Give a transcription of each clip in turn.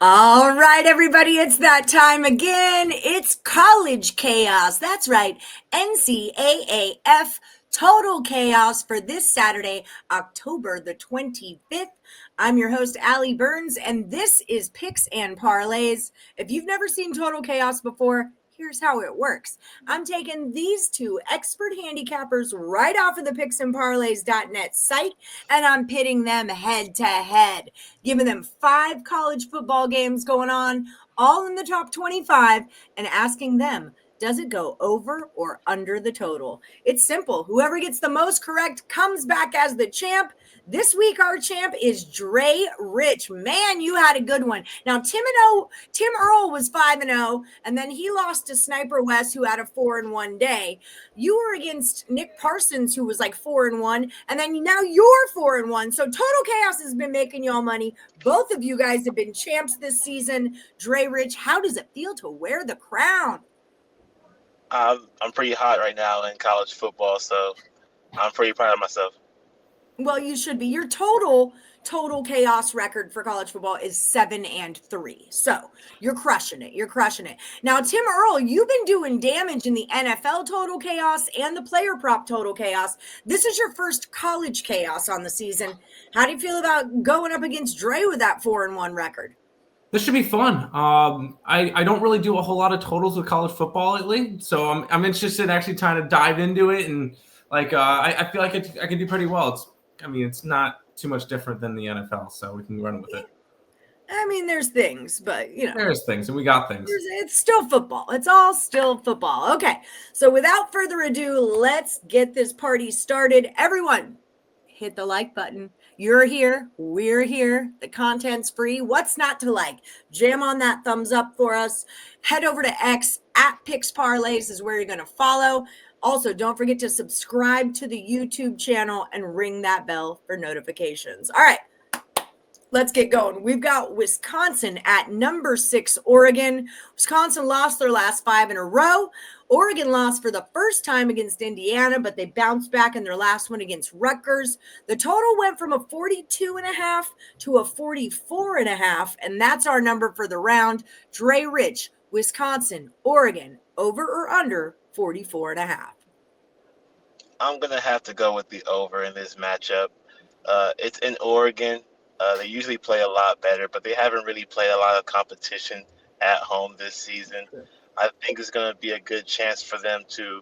All right, everybody, it's that time again. It's college chaos. That's right, NCAAF total chaos for this Saturday, October the 25th. I'm your host, Allie Burns, and this is Picks and Parlays. If you've never seen total chaos before, here's how it works. I'm taking these two expert handicappers right off of the picksandparlays.net site, and I'm pitting them head to head, giving them 5 college football games going on, all in the top 25, and asking them, does it go over or under the total? It's simple. Whoever gets the most correct comes back as the champ. This week, our champ is Dre Rich. Man, you had a good one. Now, Tim Earl was 5-0, and then he lost to Sniper West, who had a 4-1 day. You were against Nick Parsons, who was like 4-1, and then now you're 4-1. So Total Chaos has been making y'all money. Both of you guys have been champs this season. Dre Rich, how does it feel to wear the crown? I'm pretty hot right now in college football, so I'm pretty proud of myself. Well, you should be. Your total chaos record for college football is 7-3. So you're crushing it. You're crushing it. Now, Tim Earl, you've been doing damage in the NFL total chaos and the player prop total chaos. This is your first college chaos on the season. How do you feel about going up against Dre with that 4-1 record? This should be fun. I don't really do a whole lot of totals with college football lately, so I'm interested in actually trying to dive into it, and I feel like I can do pretty well. It's not too much different than the NFL, so we can run with it. I mean, there's things, but there's things, and we got things. It's still football. It's all still football. Okay, so without further ado, let's get this party started. Everyone, hit the like button. You're here. We're here. The content's free. What's not to like? Jam on that thumbs up for us. Head over to X at Picks Parlays is where you're going to follow. Also, don't forget to subscribe to the YouTube channel and ring that bell for notifications. All right, let's get going. We've got Wisconsin at number 6, Oregon. Wisconsin lost their last 5 in a row. Oregon lost for the first time against Indiana, but they bounced back in their last one against Rutgers. The total went from a 42.5 to a 44.5, and that's our number for the round. Dre Rich, Wisconsin, Oregon, over or under 44.5. I'm going to have to go with the over in this matchup. It's in Oregon. They usually play a lot better, but they haven't really played a lot of competition at home this season. I think it's going to be a good chance for them to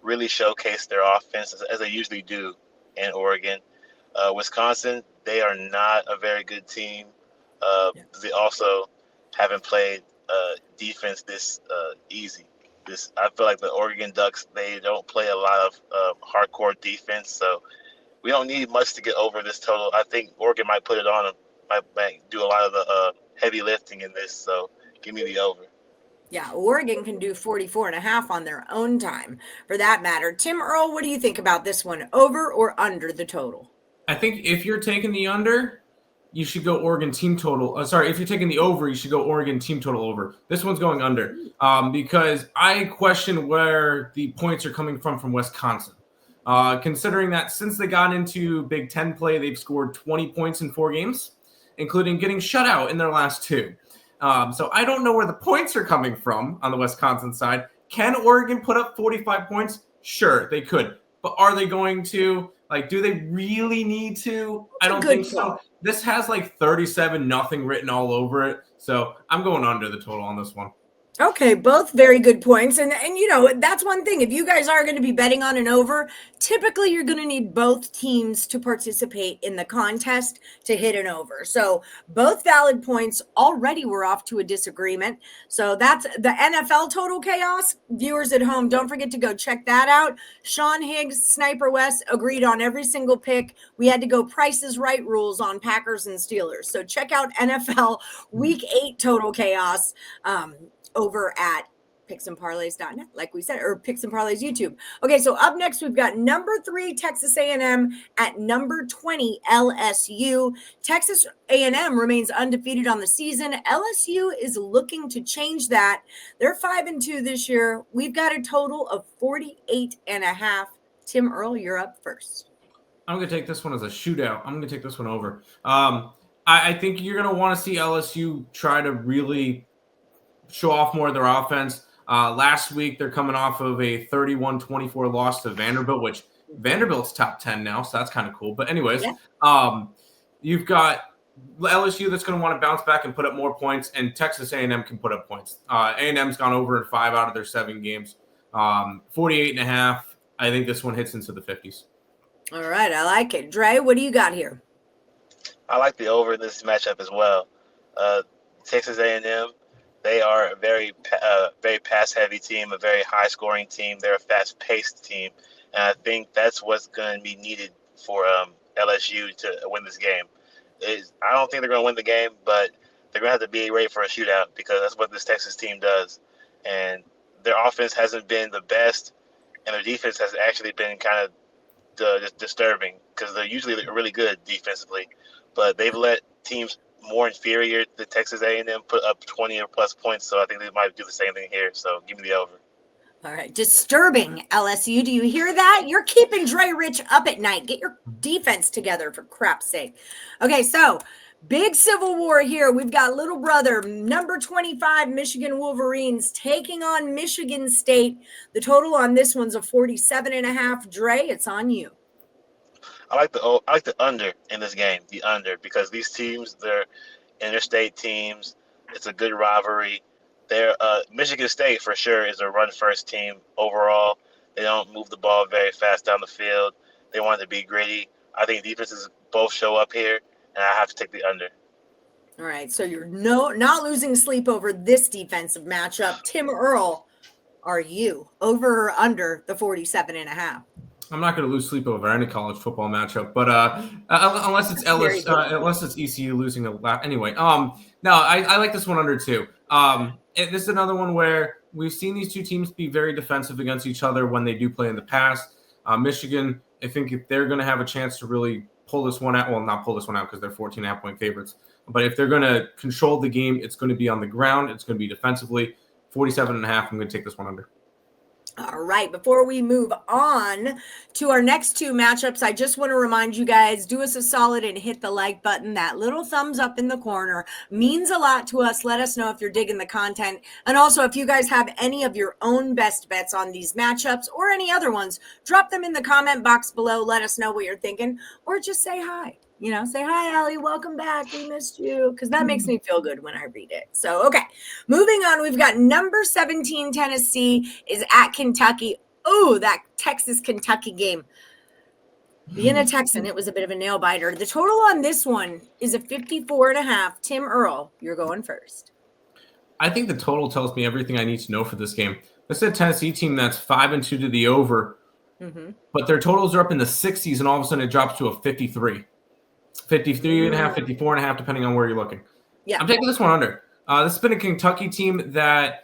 really showcase their offense as they usually do in Oregon. Wisconsin, they are not a very good team. They also haven't played defense this easy. I feel like the Oregon Ducks, they don't play a lot of hardcore defense, so we don't need much to get over this total. I think Oregon might put it on them, might do a lot of the heavy lifting in this, so give me the over. Yeah, Oregon can do 44.5 on their own time, for that matter. Tim Earl, what do you think about this one? Over or under the total? I think if you're taking the under, you should go Oregon team total. If you're taking the over, you should go Oregon team total over. This one's going under because I question where the points are coming from Wisconsin. Considering that since they got into Big Ten play, they've scored 20 points in 4 games, including getting shut out in their last 2. So I don't know where the points are coming from on the Wisconsin side. Can Oregon put up 45 points? Sure, they could. But are they going to? Do they really need to? I don't think so. This has 37-0 written all over it. So I'm going under the total on this one. Okay, both very good points. And that's one thing. If you guys are going to be betting on an over, typically you're going to need both teams to participate in the contest to hit an over. So both valid points. Already we're off to a disagreement. So that's the NFL total chaos. Viewers at home, don't forget to go check that out. Sean Higgs, Sniper West agreed on every single pick. We had to go Price's Right rules on Packers and Steelers. So check out NFL Week 8 total chaos. Over at picksandparlays.net, like we said, or Picks and Parlays YouTube. Okay, so up next, we've got number 3, Texas A&M at number 20, LSU. Texas A&M remains undefeated on the season. LSU is looking to change that. They're 5-2 this year. We've got a total of 48.5. Tim Earl, you're up first. I'm going to take this one as a shootout. I'm going to take this one over. I think you're going to want to see LSU try to really show off more of their offense. Last week, they're coming off of a 31-24 loss to Vanderbilt, which Vanderbilt's top 10 now, so that's kind of cool. But anyways, you've got LSU that's going to want to bounce back and put up more points, and Texas A&M can put up points. A&M's gone over in 5 out of their 7 games. 48.5. I think this one hits into the 50s. All right, I like it. Dre, what do you got here? I like the over in this matchup as well. Texas A&M, they are a very pass-heavy team, a very high-scoring team. They're a fast-paced team, and I think that's what's going to be needed for LSU to win this game. I don't think they're going to win the game, but they're going to have to be ready for a shootout because that's what this Texas team does. And their offense hasn't been the best, and their defense has actually been kind of disturbing because they're usually really good defensively, but they've let teams more inferior to Texas A&M put up 20 or plus points, so I think they might do the same thing here. So give me the over. All right, disturbing, LSU. Do you hear that? You're keeping Dre Rich up at night. Get your defense together, for crap's sake. Okay, so big civil war here. We've got little brother, number 25, Michigan Wolverines, taking on Michigan State. The total on this one's a 47.5. Dre, it's on you. I like the under in this game, the under, because these teams, they're interstate teams. It's a good rivalry. Michigan State for sure is a run-first team overall. They don't move the ball very fast down the field. They want it to be gritty. I think defenses both show up here, and I have to take the under. All right, so you're not losing sleep over this defensive matchup. Tim Earl, are you over or under the 47.5? I'm not going to lose sleep over any college football matchup, but unless it's unless it's ECU losing a lot. Anyway, no, I like this one under too. This is another one where we've seen these two teams be very defensive against each other when they do play in the past. Michigan, I think if they're going to have a chance to really pull this one out, well, not pull this one out because they're 14.5 point favorites, but if they're going to control the game, it's going to be on the ground. It's going to be defensively. 47.5. I'm going to take this one under. All right, before we move on to our next two matchups, I just want to remind you guys, do us a solid and hit the like button. That little thumbs up in the corner means a lot to us. Let us know if you're digging the content. And also, if you guys have any of your own best bets on these matchups or any other ones, drop them in the comment box below. Let us know what you're thinking, or just say hi. Say, hi, Allie, welcome back. We missed you, because that makes me feel good when I read it. So, okay, moving on. We've got number 17, Tennessee is at Kentucky. Oh, that Texas-Kentucky game. Being a Texan, it was a bit of a nail biter. The total on this one is a 54.5. Tim Earl, you're going first. I think the total tells me everything I need to know for this game. This is a Tennessee team that's 5-2 to the over, but their totals are up in the 60s, and all of a sudden it drops to a 53. 53.5, 54.5, depending on where you're looking. Yeah, I'm taking this one under. This has been a Kentucky team that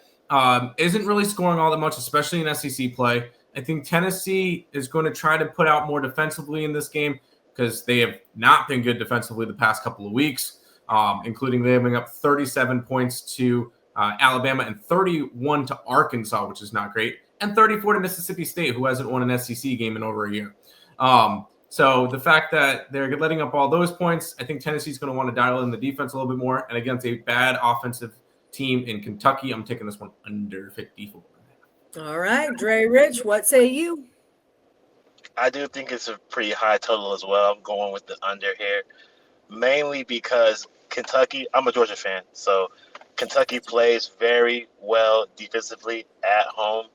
isn't really scoring all that much, especially in SEC play. I think Tennessee is going to try to put out more defensively in this game because they have not been good defensively the past couple of weeks, including them giving up 37 points to Alabama and 31 to Arkansas, which is not great, and 34 to Mississippi State, who hasn't won an SEC game in over a year. So the fact that they're letting up all those points, I think Tennessee's going to want to dial in the defense a little bit more. And against a bad offensive team in Kentucky, I'm taking this one under 54. All right, Dre Rich, what say you? I do think it's a pretty high total as well. I'm going with the under here, mainly because Kentucky, I'm a Georgia fan, so Kentucky plays very well defensively at home.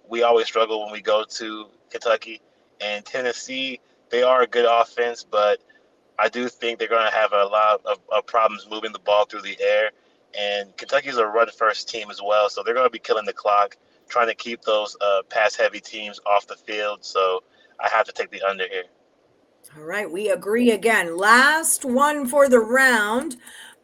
We always struggle when we go to Kentucky. And Tennessee, they are a good offense, but I do think they're going to have a lot of problems moving the ball through the air. And Kentucky's a run-first team as well, so they're going to be killing the clock, trying to keep those pass-heavy teams off the field. So I have to take the under here. All right, we agree again. Last one for the round.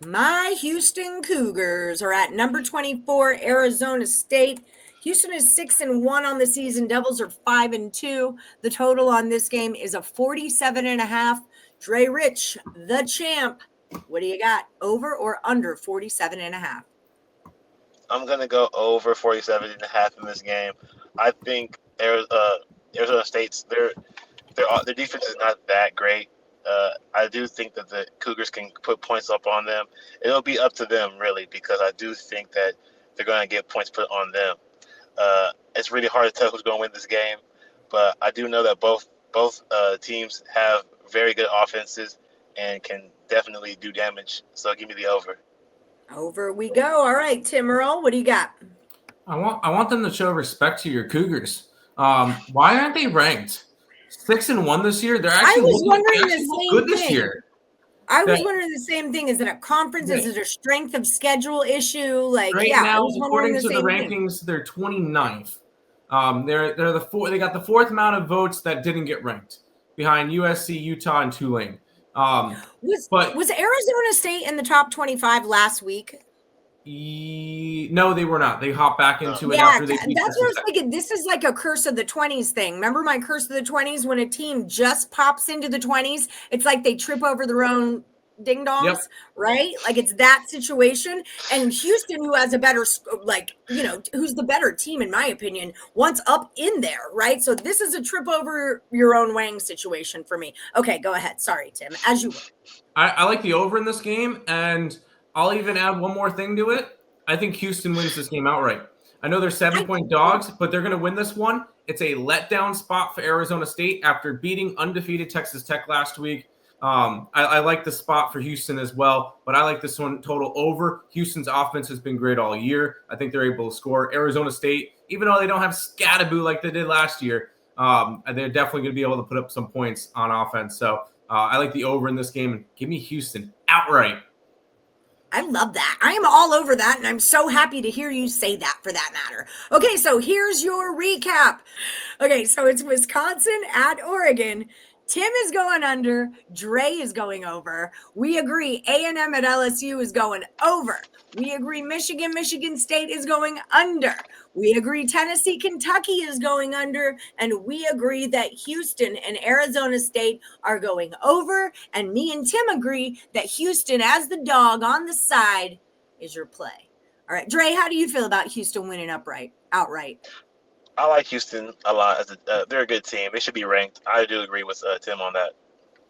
My Houston Cougars are at number 24, Arizona State. Houston is 6-1 on the season. Devils are 5-2. The total on this game is a 47.5. Dre Rich, the champ. What do you got? Over or under 47.5? I'm going to go over 47.5 in this game. I think Arizona State's their defense is not that great. I do think that the Cougars can put points up on them. It'll be up to them, really, because I do think that they're going to get points put on them. It's really hard to tell who's going to win this game, but I do know that both teams have very good offenses and can definitely do damage. So give me the over. Over we go. All right, Tim Earl, what do you got? I want them to show respect to your Cougars. Why aren't they ranked 6-1 this year? They're actually good this year. I was wondering the same thing. Is it a conference? Is it a strength of schedule issue? Like, right yeah, now, I was according to the rankings, they're 29th. They're they got the fourth amount of votes that didn't get ranked, behind USC, Utah, and Tulane. Was Arizona State in the top 25 last week? No, they were not. They hopped back into it after they beat that's what I was thinking. This is like a curse of the 20s thing. Remember my curse of the 20s? When a team just pops into the 20s, it's like they trip over their own ding dongs, right? Like it's that situation. And Houston, who has a better, who's the better team, in my opinion, wants up in there, right? So this is a trip over your own wang situation for me. Okay, go ahead. Sorry, Tim, as you were. I like the over in this game, and I'll even add one more thing to it. I think Houston wins this game outright. I know they're 7-point dogs, but they're going to win this one. It's a letdown spot for Arizona State after beating undefeated Texas Tech last week. I like the spot for Houston as well, but I like this one total over. Houston's offense has been great all year. I think they're able to score. Arizona State, even though they don't have Scattaboo like they did last year, they're definitely going to be able to put up some points on offense. So I like the over in this game. And give me Houston outright. I love that. I am all over that, and I'm so happy to hear you say that, for that matter. Okay, so here's your recap. Okay, so it's Wisconsin at Oregon. Tim is going under. Dre is going over. We agree A&M at LSU is going over. We agree Michigan State is going under. We agree Tennessee, Kentucky is going under. And we agree that Houston and Arizona State are going over. And me and Tim agree that Houston, as the dog on the side, is your play. All right, Dre, how do you feel about Houston winning outright? I like Houston a lot. They're a good team. They should be ranked. I do agree with Tim on that.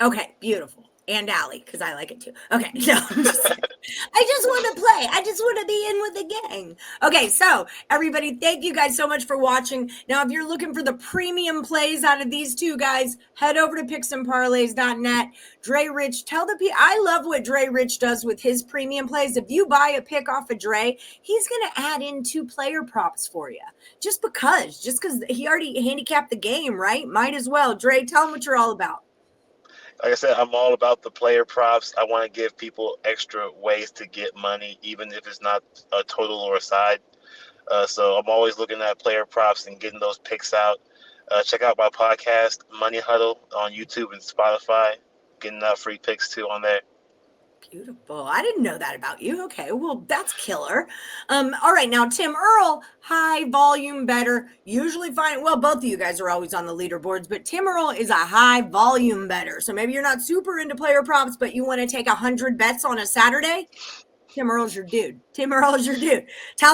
Okay, beautiful. And Allie, because I like it too. Okay, no, I just want to play. I just want to be in with the gang. Okay, so everybody, thank you guys so much for watching. Now, if you're looking for the premium plays out of these two guys, head over to picksandparlays.net. Dre Rich, tell the people. I love what Dre Rich does with his premium plays. If you buy a pick off of Dre, he's going to add in 2 player props for you. Just because he already handicapped the game, right? Might as well. Dre, tell them what you're all about. Like I said, I'm all about the player props. I want to give people extra ways to get money, even if it's not a total or a side. So I'm always looking at player props and getting those picks out. Check out my podcast, Money Huddle, on YouTube and Spotify. Getting out free picks too on there. Beautiful. I didn't know that about you. Okay, well, that's killer. All right, now Tim Earl, high volume bettor. Usually both of you guys are always on the leaderboards, but Tim Earl is a high volume bettor. So maybe you're not super into player props, but you want to take 100 bets on a Saturday. Tim Earl's your dude. Tell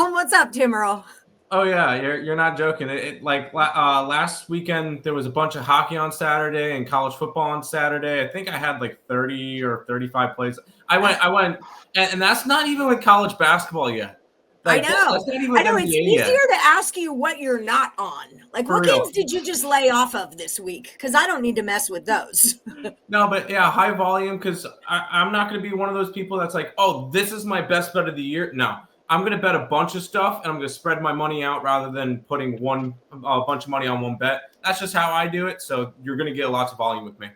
him what's up, Tim Earl. Oh yeah, you're not joking. Last weekend there was a bunch of hockey on Saturday and college football on Saturday. I think I had like 30 or 35 plays. I went, and that's not even with college basketball yet. Like, I know. It's easier to ask you what you're not on. Like, what games did you just lay off of this week? Because I don't need to mess with those. No, but yeah, high volume, because I'm not going to be one of those people that's like, oh, this is my best bet of the year. No. I'm going to bet a bunch of stuff, and I'm going to spread my money out rather than putting a bunch of money on one bet. That's just how I do it, so you're going to get lots of volume with me.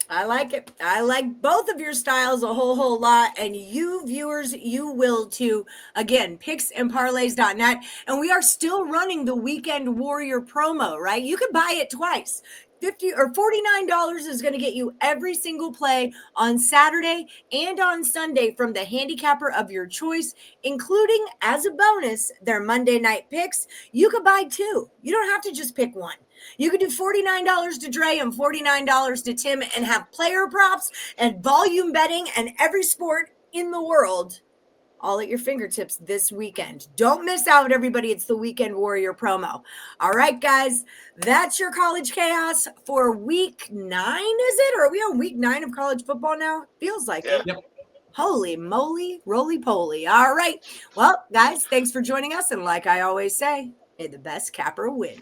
I like it. I like both of your styles a whole lot, and you viewers, you will too. Again, picksandparlays.net, and we are still running the Weekend Warrior promo, right? You can buy it twice. $50 or $49 is going to get you every single play on Saturday and on Sunday from the handicapper of your choice, including, as a bonus, their Monday night picks. You could buy 2. You don't have to just pick one. You could do $49 to Dre and $49 to Tim and have player props and volume betting and every sport in the world all at your fingertips this weekend. Don't miss out, everybody. It's the Weekend Warrior promo. All right, guys, that's your college chaos for week 9, is it? Or are we on week 9 of college football now? Feels like Yeah. it. Yep. Holy moly, roly poly. All right. Well, guys, thanks for joining us. And like I always say, may the best capper win.